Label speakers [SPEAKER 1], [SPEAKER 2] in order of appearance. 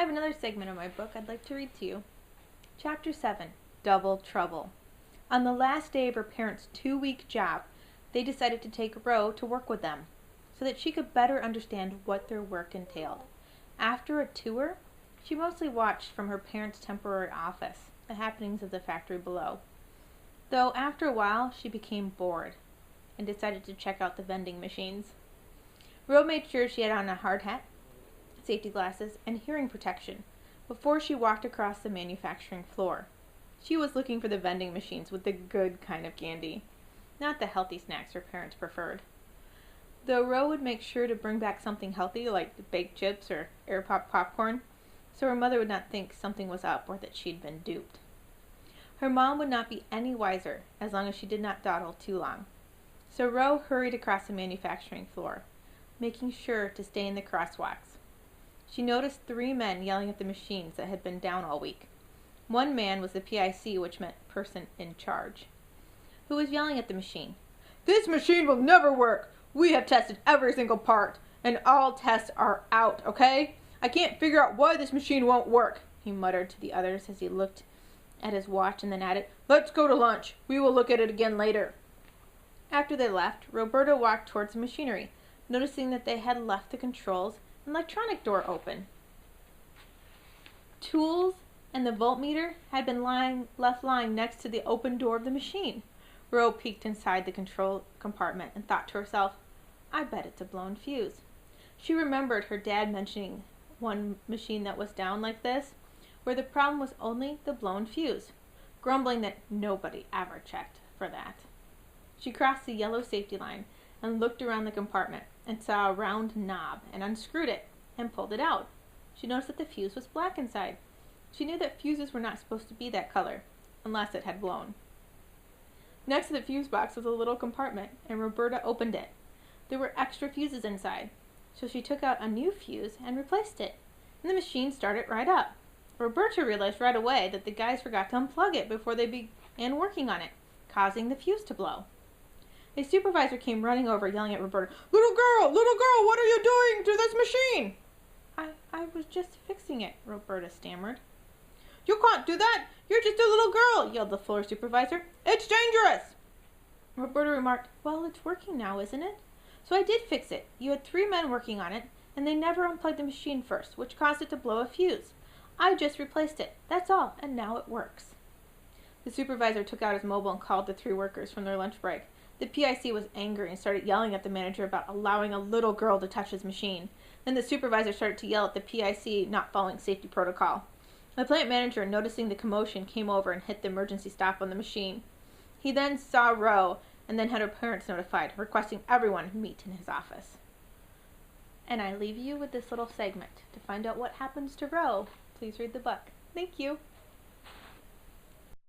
[SPEAKER 1] have another segment of my book I'd like to read to you. Chapter 7, Double Trouble. On the last day of her parents' 2-week job, they decided to take Roe to work with them, so that she could better understand what their work entailed. After a tour, she mostly watched from her parents' temporary office the happenings of the factory below. Though after a while, she became bored and decided to check out the vending machines. Roe made sure she had on a hard hat, safety glasses, and hearing protection before she walked across the manufacturing floor. She was looking for the vending machines with the good kind of candy, not the healthy snacks her parents preferred. Though Roe would make sure to bring back something healthy like baked chips or air pop popcorn, so her mother would not think something was up or that she'd been duped. Her mom would not be any wiser as long as she did not dawdle too long. So Roe hurried across the manufacturing floor, making sure to stay in the crosswalks. She noticed 3 men yelling at the machines that had been down all week. One man was the PIC, which meant person in charge, who was yelling at the machine. "This machine will never work! We have tested every single part, and all tests are out, okay? I can't figure out why this machine won't work," he muttered to the others as he looked at his watch and then added, "Let's go to lunch. We will look at it again later." After they left, Roberta walked towards the machinery, noticing that they had left the controls and electronic door open. Tools and the voltmeter had been left lying next to the open door of the machine. Roe peeked inside the control compartment and thought to herself, "I bet it's a blown fuse." She remembered her dad mentioning one machine that was down like this, where the problem was only the blown fuse, grumbling that nobody ever checked for that. She crossed the yellow safety line and looked around the compartment and saw a round knob and unscrewed it and pulled it out. She noticed that the fuse was black inside. She knew that fuses were not supposed to be that color, unless it had blown. Next to the fuse box was a little compartment, and Roberta opened it. There were extra fuses inside, so she took out a new fuse and replaced it, and the machine started right up. Roberta realized right away that the guys forgot to unplug it before they began working on it, causing the fuse to blow. A supervisor came running over, yelling at Roberta, little girl, what are you doing to this machine?" I was just fixing it," Roberta stammered. "You can't do that! You're just a little girl!" yelled the floor supervisor. "It's dangerous!" Roberta remarked, "Well, it's working now, isn't it? So I did fix it. You had 3 men working on it, and they never unplugged the machine first, which caused it to blow a fuse. I just replaced it. That's all, and now it works." The supervisor took out his mobile and called the 3 workers from their lunch break. The PIC was angry and started yelling at the manager about allowing a little girl to touch his machine. Then the supervisor started to yell at the PIC not following safety protocol. The plant manager, noticing the commotion, came over and hit the emergency stop on the machine. He then saw Roe and then had her parents notified, requesting everyone meet in his office. And I leave you with this little segment. To find out what happens to Roe, please read the book. Thank you.